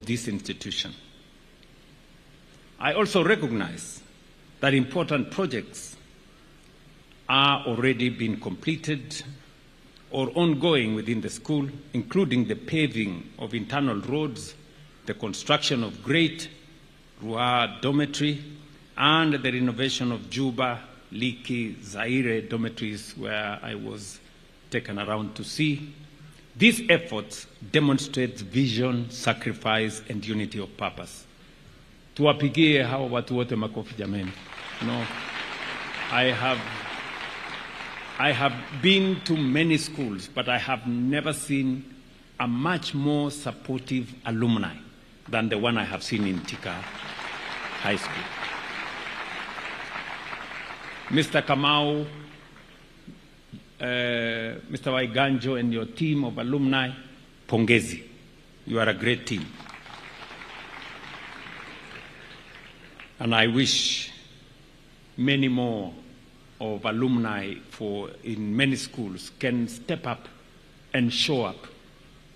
this institution. I also recognize that important projects are already being completed or ongoing within the school, including the paving of internal roads, the construction of Great Ruaa Dormitory, and the renovation of Juba, Liki, Zaire dormitories, where I was taken around to see. These efforts demonstrate vision, sacrifice, and unity of purpose. Tuwapigie hawa watu wote makofi jameni. No, I have been to many schools, but I have never seen a much more supportive alumni than the one I have seen in Thika High School. Mr. Kamau, Mr. Waiganjo and your team of alumni, pongezi. You are a great team. And I wish many more of alumni in many schools can step up and show up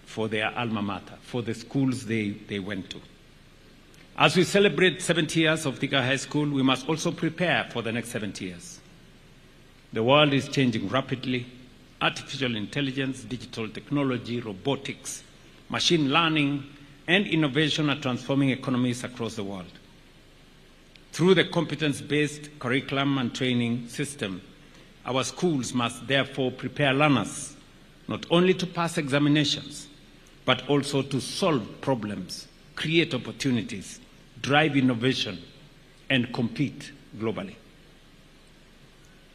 for their alma mater, for the schools they went to. As we celebrate 70 years of Thika High School, we must also prepare for the next 70 years. The world is changing rapidly. Artificial intelligence, digital technology, robotics, machine learning, and innovation are transforming economies across the world. Through the competence-based curriculum and training system, our schools must therefore prepare learners not only to pass examinations, but also to solve problems, create opportunities, drive innovation, and compete globally.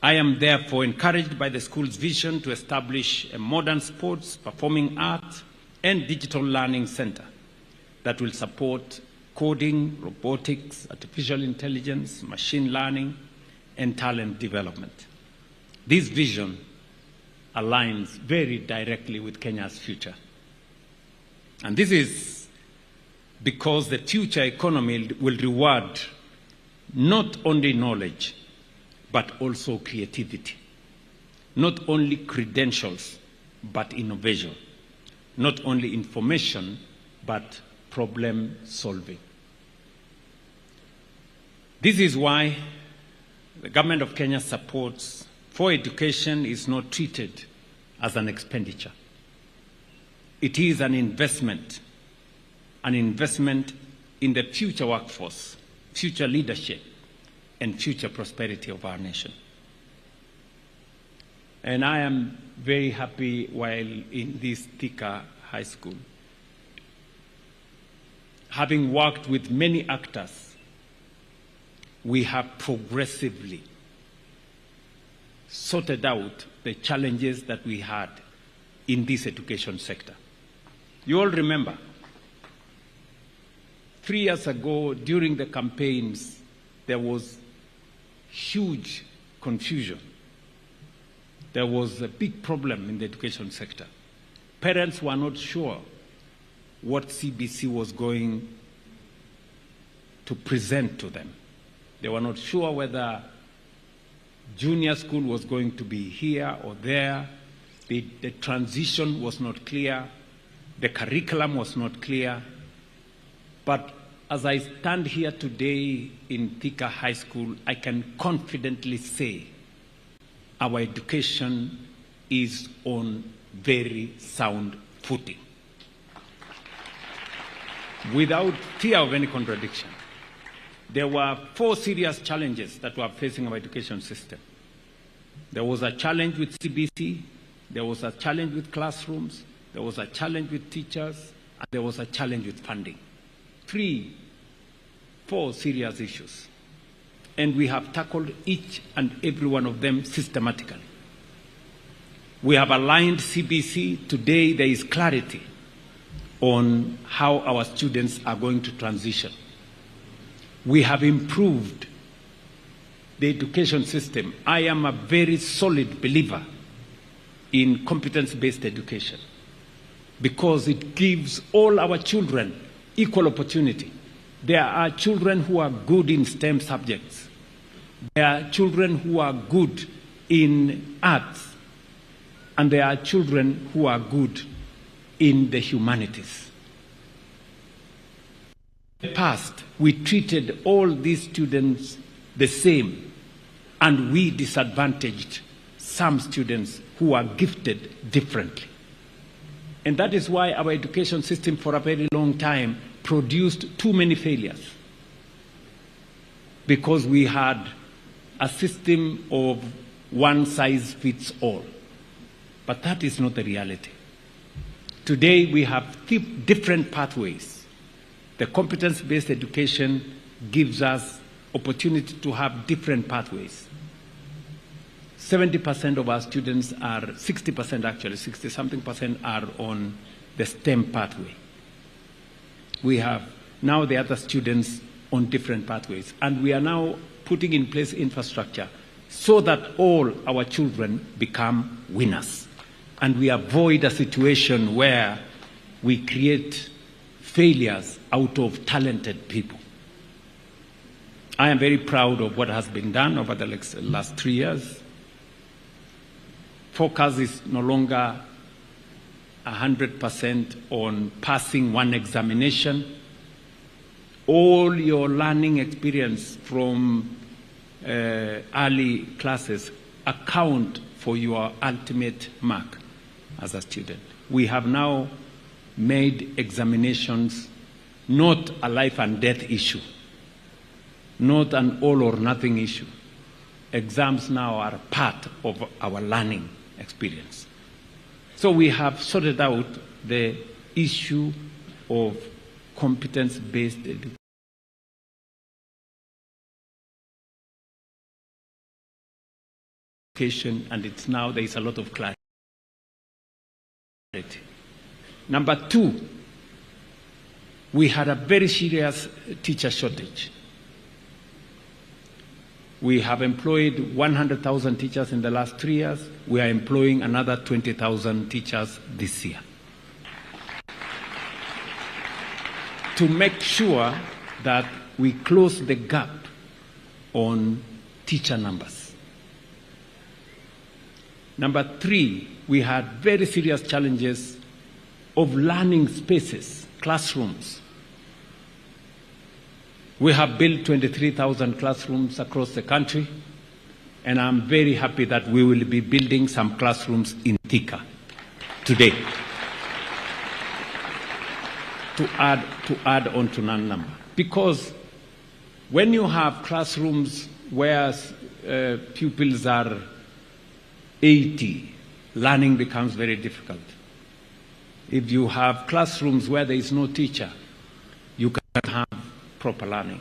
I am therefore encouraged by the school's vision to establish a modern sports, performing arts, and digital learning center that will support coding, robotics, artificial intelligence, machine learning, and talent development. This vision aligns very directly with Kenya's future. And this is because the future economy will reward not only knowledge, but also creativity. Not only credentials, but innovation. Not only information, but problem solving. This is why the government of Kenya supports for education is not treated as an expenditure. It is an investment in the future workforce, future leadership, and future prosperity of our nation. And I am very happy while in this Thika High School, having worked with many actors, we have progressively sorted out the challenges that we had in this education sector. You all remember, 3 years ago during the campaigns, there was huge confusion. There was a big problem in the education sector. Parents were not sure what CBC was going to present to them. They were not sure whether junior school was going to be here or there. The transition was not clear. The curriculum was not clear. But as I stand here today in Thika High School, I can confidently say our education is on very sound footing, without fear of any contradiction. There were 4 serious challenges that were facing our education system. There was a challenge with CBC, there was a challenge with classrooms, there was a challenge with teachers, and there was a challenge with funding. 4 serious issues. And we have tackled each and every one of them systematically. We have aligned CBC. Today there is clarity on how our students are going to transition. We have improved the education system. I am a very solid believer in competence-based education because it gives all our children equal opportunity. There are children who are good in STEM subjects. There are children who are good in arts. And there are children who are good in the humanities. In the past, we treated all these students the same, and we disadvantaged some students who are gifted differently. And that is why our education system for a very long time produced too many failures, because we had a system of one size fits all. But that is not the reality. Today we have different pathways. The competence-based education gives us opportunity to have different pathways. 70% of our students are, 60% actually, 60-something% are on the STEM pathway. We have now the other students on different pathways, and we are now putting in place infrastructure so that all our children become winners, and we avoid a situation where we create failures out of talented people. I am very proud of what has been done over the last 3 years. Focus is no longer 100% on passing one examination. All your learning experience from early classes account for your ultimate mark as a student. We have now made examinations not a life and death issue, not an all or nothing issue. Exams now are part of our learning experience. So we have sorted out the issue of competence-based education, and it's now there is a lot of clarity. Number two, we had a very serious teacher shortage. We have employed 100,000 teachers in the last 3 years. We are employing another 20,000 teachers this year, to make sure that we close the gap on teacher numbers. Number three, we had very serious challenges of learning spaces, classrooms. We have built 23,000 classrooms across the country, and I'm very happy that we will be building some classrooms in Thika today to add on to that number. Because when you have classrooms where pupils are 80, learning becomes very difficult. If you have classrooms where there is no teacher, you cannot have proper learning.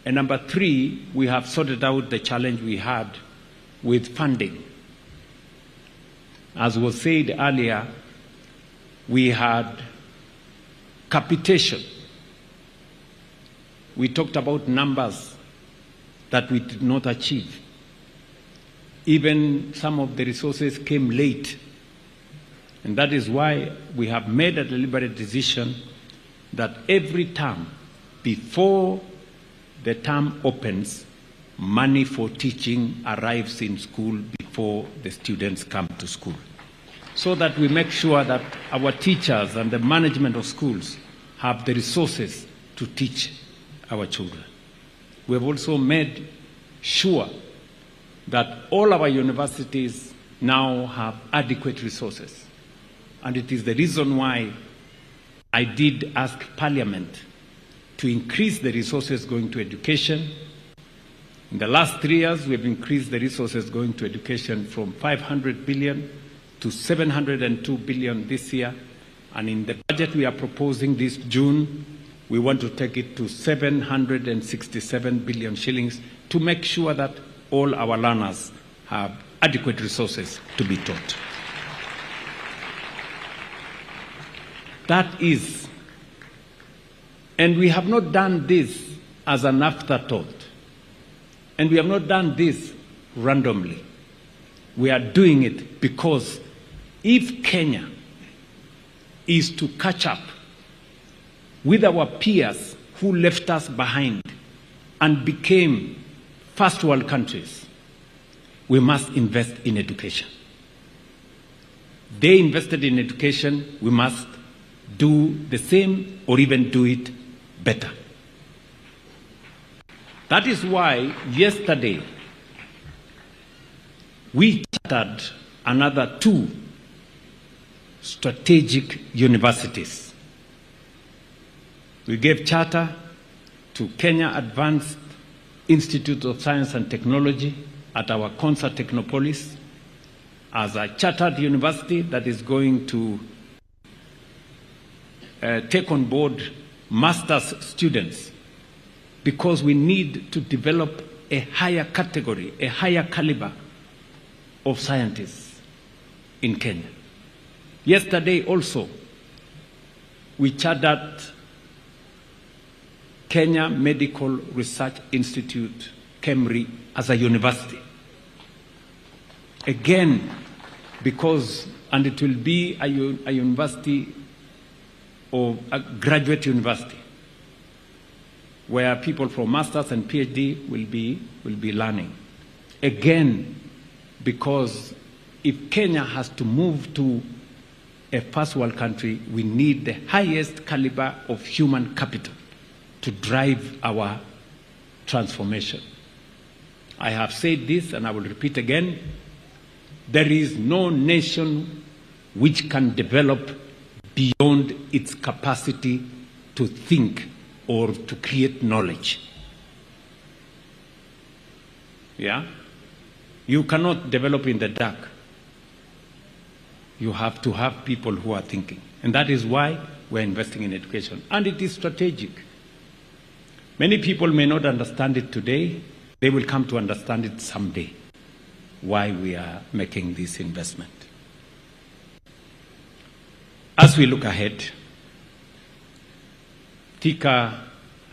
And number three, we have sorted out the challenge we had with funding. As was said earlier, we had capitation. We talked about numbers that we did not achieve. Even some of the resources came late. And that is why we have made a deliberate decision that every term, before the term opens, money for teaching arrives in school before the students come to school, so that we make sure that our teachers and the management of schools have the resources to teach our children. We have also made sure that all our universities now have adequate resources. And it is the reason why I did ask Parliament to increase the resources going to education. In the last 3 years, we have increased the resources going to education from 500 billion to 702 billion this year. And in the budget we are proposing this June, we want to take it to 767 billion shillings to make sure that all our learners have adequate resources to be taught. That is, and we have not done this as an afterthought, and we have not done this randomly. We are doing it because if Kenya is to catch up with our peers who left us behind and became first world countries, we must invest in education. They invested in education, we must do the same or even do it better. That is why yesterday we chartered another 2 strategic universities. We gave charter to Kenya Advanced Institute of Science and Technology at our Concert Technopolis as a chartered university that is going to take on board master's students, because we need to develop a higher category, a higher caliber of scientists in Kenya. Yesterday also, we chartered Kenya Medical Research Institute, KEMRI, as a university. Again, because, and it will be a university or a graduate university where people from master's and PhD will be learning. Again, because if Kenya has to move to a first world country, we need the highest caliber of human capital to drive our transformation. I have said this and I will repeat again. There is no nation which can develop beyond its capacity to think or to create knowledge. Yeah? You cannot develop in the dark. You have to have people who are thinking. And that is why we're investing in education. And it is strategic. Many people may not understand it today. They will come to understand it someday, why we are making this investment. As we look ahead, Thika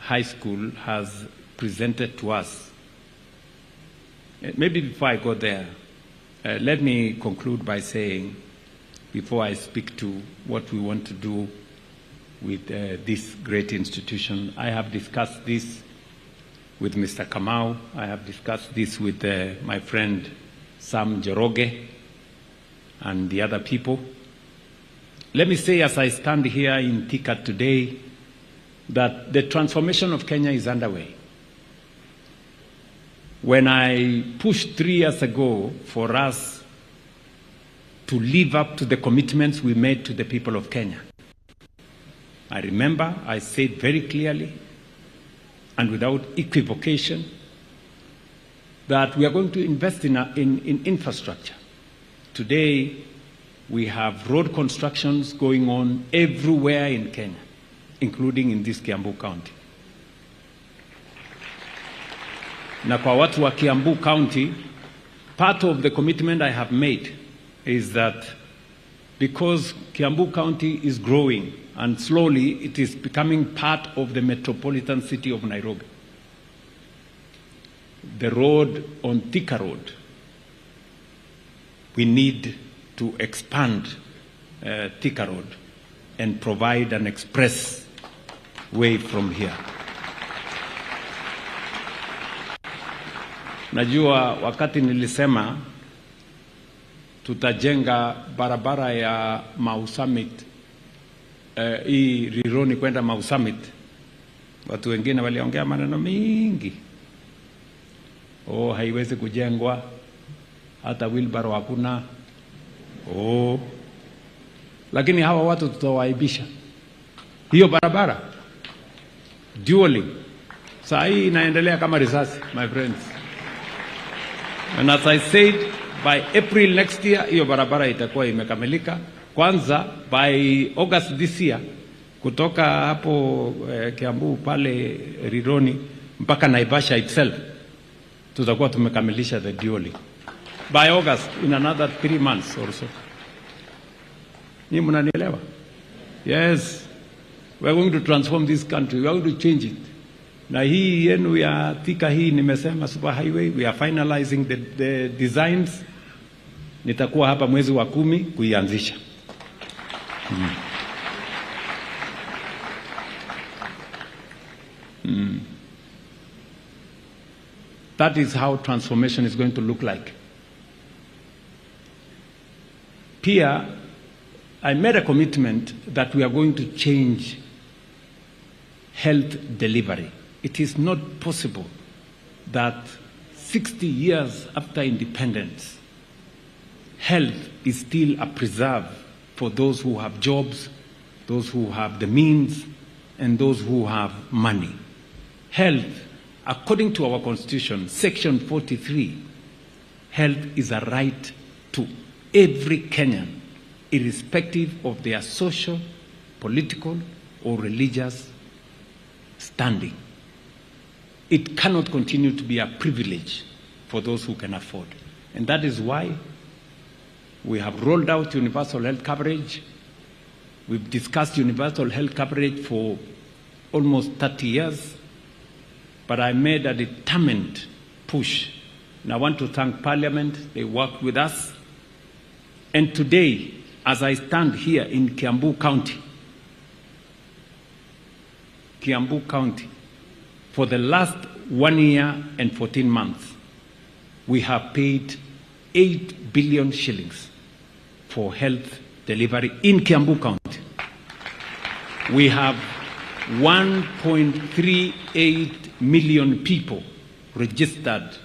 High School has presented to us. Maybe before I go there, let me conclude by saying, before I speak to what we want to do with this great institution, I have discussed this with Mr. Kamau. I have discussed this with my friend Sam Jeroge and the other people. Let me say, as I stand here in Thika today, that the transformation of Kenya is underway. When I pushed 3 years ago for us to live up to the commitments we made to the people of Kenya, I remember I said very clearly and without equivocation that we are going to invest in infrastructure. Today, we have road constructions going on everywhere in Kenya, including in this Kiambu County. Na kwa watu wa Kiambu County, part of the commitment I have made is that because Kiambu County is growing and slowly it is becoming part of the metropolitan city of Nairobi, the road on Thika Road, we need to expand Thika Road and provide an express way from here. Najua wakati nilisema tutajenga barabara ya Mau Summit, hii Rironi kwenda Mau Summit, watu wengine waliongea maneno mingi. Haiwezi kujengwa, hata wheelbarrow hakuna. Lakini hawa watu tutawaibisha. Hiyo barabara dually saa hii inaendelea kama risasi, my friends. And as I said, by April next year, hiyo barabara itakuwa imekamilika. Kwanza, by August this year, kutoka hapo Kiambu pale Rironi mpaka Naivasha itself, tutakuwa tumekamilisha the dually. By August, in another 3 months or so. Ni mnanielewa? Yes. We are going to transform this country. We are going to change it. Na hii yenu ya Thika hii nimesema super highway, we are finalizing the designs. Nitakuwa hapa mwezi wa 10 kuianzisha. That is how transformation is going to look like. Pia, I made a commitment that we are going to change health delivery. It is not possible that 60 years after independence, health is still a preserve for those who have jobs, those who have the means, and those who have money. Health, according to our Constitution, Section 43, health is a right to every Kenyan, irrespective of their social, political, or religious standing. It cannot continue to be a privilege for those who can afford. And that is why we have rolled out universal health coverage. We've discussed universal health coverage for almost 30 years, but I made a determined push. And I want to thank Parliament. They worked with us. And today, as I stand here in Kiambu County, for the last 1 year and 14 months, we have paid 8 billion shillings for health delivery in Kiambu County. We have 1.38 million people registered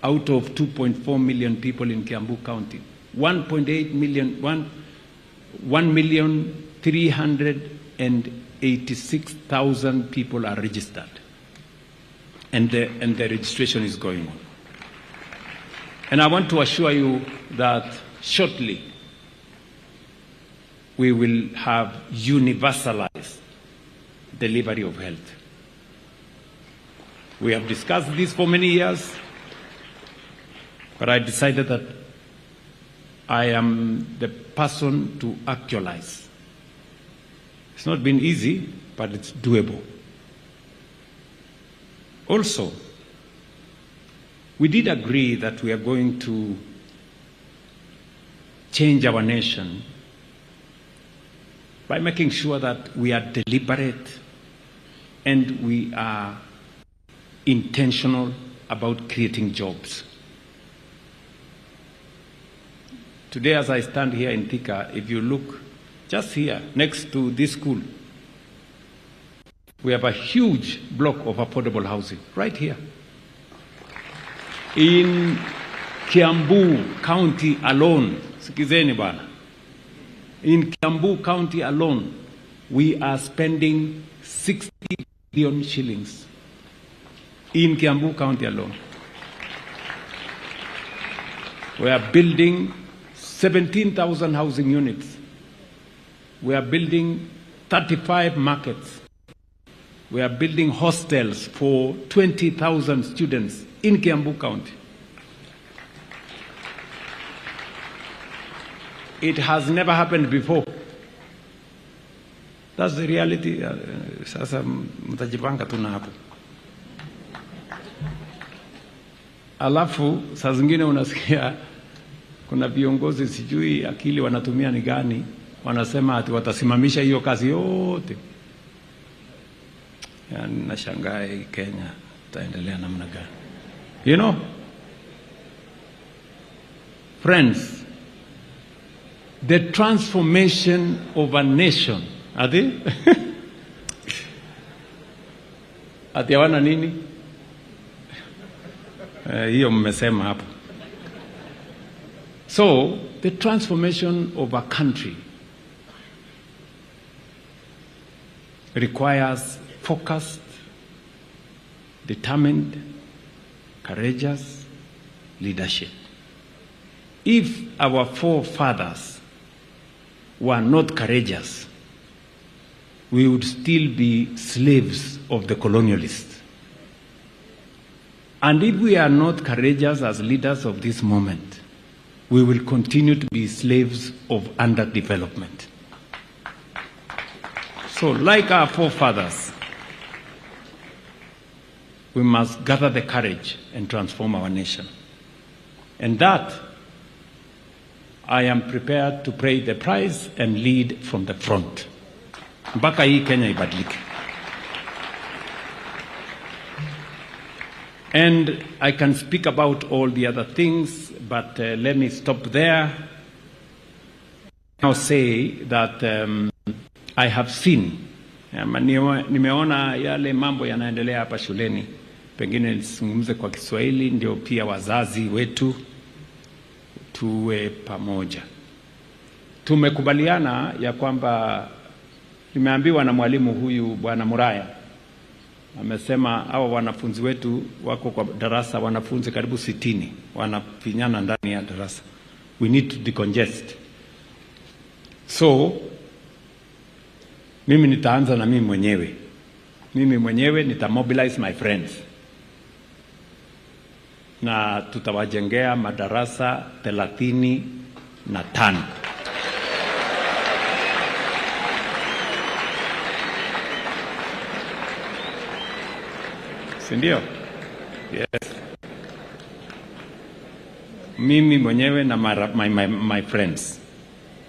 out of 2.4 million people in Kiambu County. 1.8 million, 1,386,000 people are registered. And the registration is going on. And I want to assure you that shortly we will have universalized delivery of health. We have discussed this for many years, but I decided that I am the person to actualize. It's not been easy, but it's doable. Also, we did agree that we are going to change our nation by making sure that we are deliberate and we are intentional about creating jobs. Today, as I stand here in Thika, if you look just here next to this school, we have a huge block of affordable housing right here. In Kiambu County alone, sikizeni bana, in Kiambu County alone, we are spending 60 billion shillings. In Kiambu County alone. We are building 17,000 housing units. We are building 35 markets. We are building hostels for 20,000 students in Kiambu County. It has never happened before. That's the reality. Sasa mtajipanga tu na hapo. Alafu saa zingine unasikia kuna viongozi sijui akili wanatumia ni gani, wanasema ati watasimamisha hiyo kazi yote. Yani nashangaa Kenya taendelea namna gani? You know, friends, the transformation of a nation, ati ati hawana nini? Hiyo mmesema hapo. So, the transformation of a country requires focused, determined, courageous leadership. If our forefathers were not courageous, we would still be slaves of the colonialists. And if we are not courageous as leaders of this moment, we will continue to be slaves of underdevelopment. So, like our forefathers, we must gather the courage and transform our nation. And that, I am prepared to pay the price and lead from the front. Mpaka hii Kenya ibadilike. And I can speak about all the other things, but let me stop there. now say that I have seen, nimeona yale mambo yanaendelea hapa shuleni, pengine nisungumze kwa Kiswahili ndio pia wazazi wetu tuwe pamoja. Tumekubaliana ya kwamba, nimeambiwa na mwalimu huyu Bwana Muraya, amesema hawa wanafunzi wetu wako kwa darasa, wanafunzi karibu 60 wanafinyana ndani ya darasa. We need to decongest. So mimi nitaanza na mimi mwenyewe. Mimi mwenyewe nitamobilize my friends, na tutawajengea madarasa 35. Sindio? Yes. Mimi mwenyewe na my friends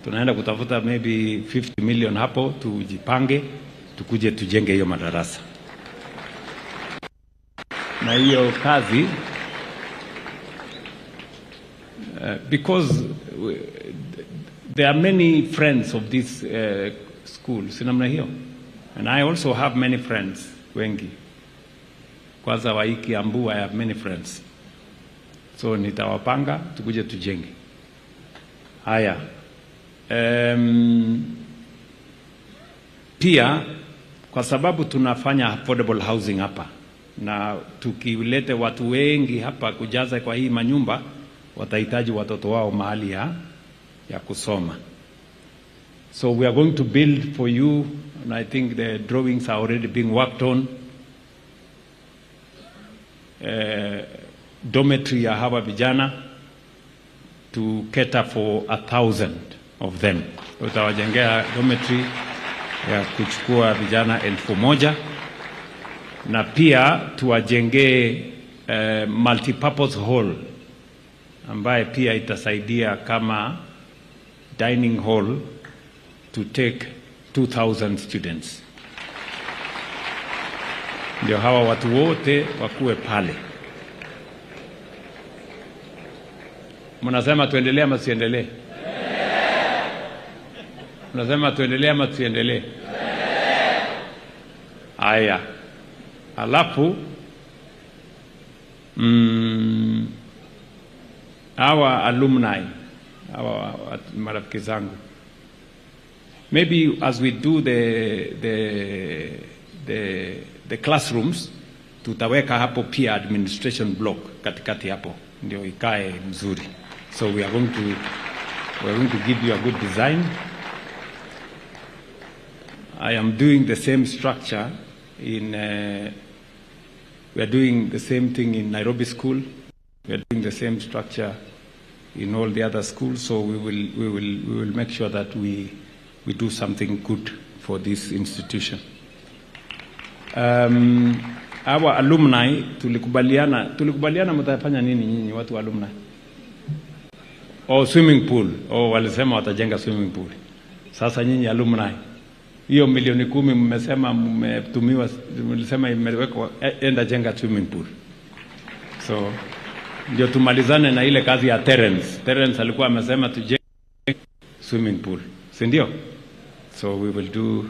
tunaenda kutafuta maybe 50 million hapo, tujipange tukuje tujenge hiyo madarasa. Na hiyo kazi because there are many friends of this school, sinamna hiyo, and I also have many friends wengi. Kwanza Waiki Ambu, I have many friends. So nitawapanga tukuje tujenge. Haya. Pia kwa sababu tunafanya affordable housing hapa, na tukilete watu wengi hapa kujaza kwa hii manyumba, watahitaji watoto wao mahali ya kusoma. So we are going to build for you, and I think the drawings are already being worked on. Dormitory ya hawa vijana to cater for 1,000 of them. Tutawajengea dormitory ya kuchukua vijana 1,000, na pia tuwajengee multipurpose hall ambaye pia itasaidia kama dining hall to take 2,000 students. Ndio hawa watu wote wakuwe pale. Mnasema tuendelee ama tusiendelee? Mnasema tuendelee ama tusiendelee? Haya. Alafu hawa alumni, hawa marafiki zangu, maybe as we do the classrooms, tutaweka hapo pia administration block katikati hapo ndio ikae mzuri. So we are going to give you a good design. I am doing the same structure in we are doing the same thing in Nairobi school. We are doing the same structure in all the other schools. So we will make sure that we do something good for this institution. Our alumni tulikubaliana mtafanya nini nyinyi watu wa alumni? Swimming pool. Walisema watajenga swimming pool. Sasa nyinyi alumni, hiyo milioni 10 mmesema mmetumiwa, mlisema imewekwa, enda jenga swimming pool. So ndio tumalizane na ile kazi ya Terence alikuwa amesema tujenge swimming pool, si ndio? So we will do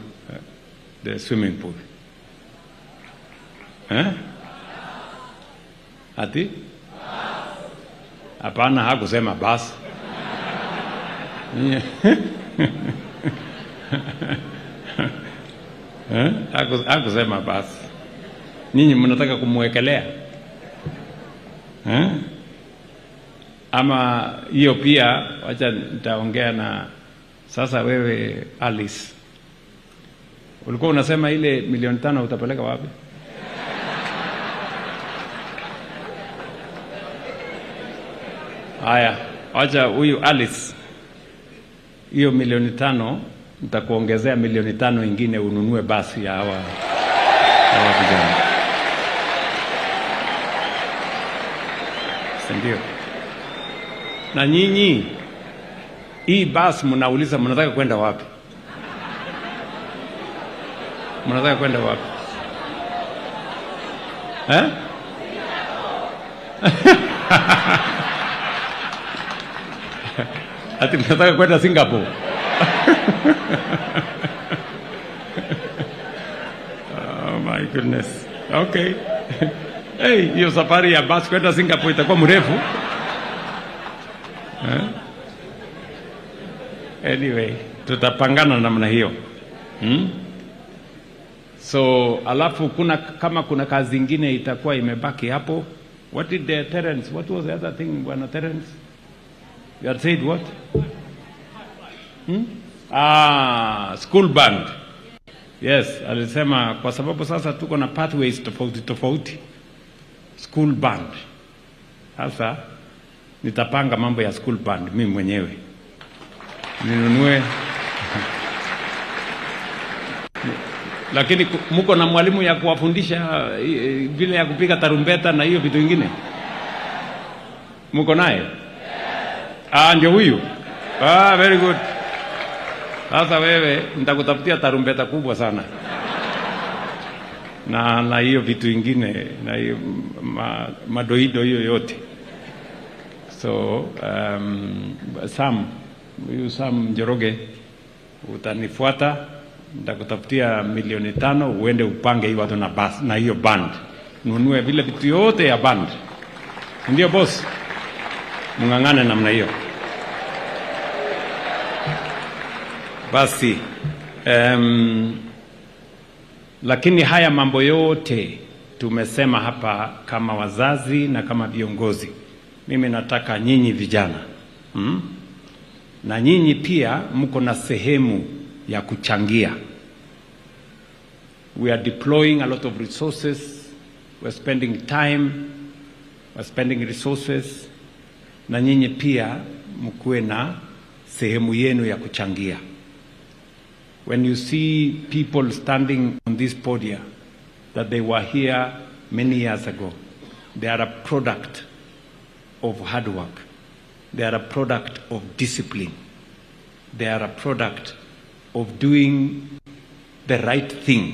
the swimming pool. Ati? Hapana, hakusema basi. Hakusema basi. Nyinyi mnataka kumwekelea? Ama hiyo pia, wacha nitaongea na sasa. Wewe Alice, ulikuwa unasema ile milioni 5 utapeleka wapi? Haya, wacha huyu Alice, hiyo milioni 5 nitakuongezea milioni 5 ingine ununue basi ya hawa vijana. Ndio. Na nyinyi hii basi mnauliza mnataka kwenda wapi? Mnataka kwenda wapi? Ati mnataka kwenda Singapore? Oh my goodness. Okay. Hey, hiyo safari ya basi kwenda Singapore itakuwa mrefu. Anyway, tutapangana namna hiyo. So, alafu kama kuna kazi zingine itakuwa imebaki hapo. What did the Terence? What was the other thing, Bwana Terence? You had said what? School band. Yes, alisema kwa sababu sasa tuko na pathways tofauti. School band. Sasa nitapanga mambo ya school band mimi mwenyewe. Ninunue. Lakini mko na mwalimu ya kuwafundisha vile ya kupiga tarumbeta na hiyo vitu vingine? Mko naye? Ndio huyu. Very good. Sasa wewe nitakutafutia tarumbeta kubwa sana. Na hiyo vitu vingine na hiyo madoido hiyo yote. So Sam Njoroge utanifuata, nitakutafutia 5,000,000 uende upange hiyo watu na hiyo band. Nunue vile vitu yote ya band. Ndio boss. Mungangane namna hiyo. Basi lakini haya mambo yote tumesema hapa kama wazazi na kama viongozi. Mimi nataka nyinyi vijana na nyinyi pia mko na sehemu ya kuchangia. We are deploying a lot of resources, we're spending time, we're spending resources, na nyinyi pia mkuwe na sehemu yenu ya kuchangia. When you see people standing on this podium that they were here many years ago, they are a product of hard work. They are a product of discipline. They are a product of doing the right thing.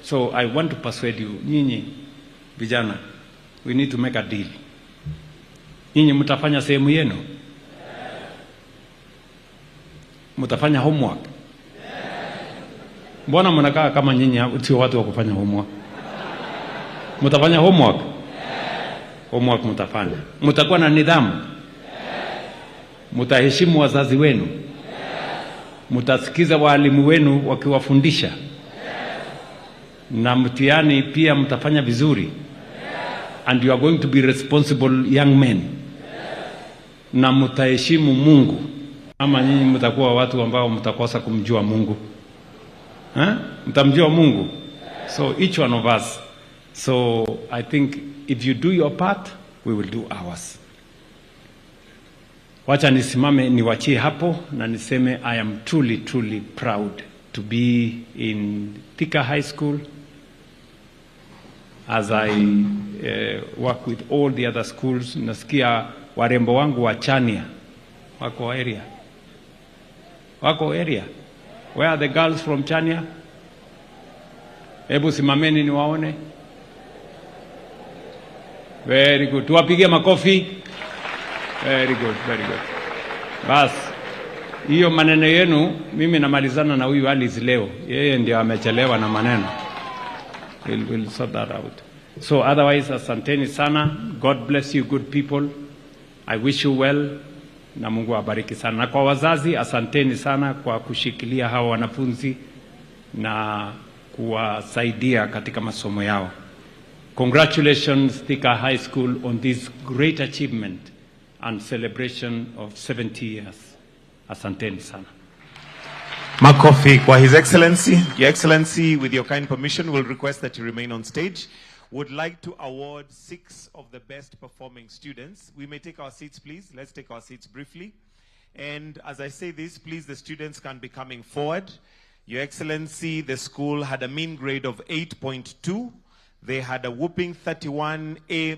So I want to persuade you, nyinyi vijana, we need to make a deal. Nyinyi mtafanya sehemu yenu? Mtafanya homework? Mbona mnakaa kama nyinyi sio watu wa kufanya homework? Mtafanya homework? Homework mtafanya. Mtakuwa na nidhamu? Mtaheshimu wazazi wenu? Mtasikiza walimu wenu wakiwafundisha? Na mtihani pia mtafanya vizuri? And you are going to be responsible young men? Na mtaheshimu Mungu? Ama nyinyi mtakuwa watu ambao mtakosa kumjua Mungu? Mtamjua Mungu? So each one of us. So I think if you do your part, we will do ours. Wacha nisimame niwachie hapo na niseme I am truly, truly proud to be in Thika High School as I work with all the other schools. Nasikia warembo wangu wa Chania wako area. Wako area. Where are the girls from Chania? Hebu simameni niwaone. Very good. Tuwapigie makofi. Very good, very good. Bas, hiyo maneno yenu mimi namalizana na huyu Alice leo. Yeye ndio amechelewa na maneno. We'll sort that out. So otherwise, asanteni sana. God bless you, good people. I wish you well. Na Mungu awabariki sana. Na kwa wazazi, asanteni sana kwa kushikilia hawa wanafunzi na kuwasaidia katika masomo yao. Congratulations, Thika High School, on this great achievement and celebration of 70 years. Asanteni sana. Makofi kwa His Excellency. Your Excellency, with your kind permission, will request that you remain on stage. Would like to award 6 of the best performing students. We may take our seats, please. Let's take our seats briefly. And as I say this, please, the students can be coming forward. Your Excellency, the school had a mean grade of 8.2. They had a whopping 31 A-.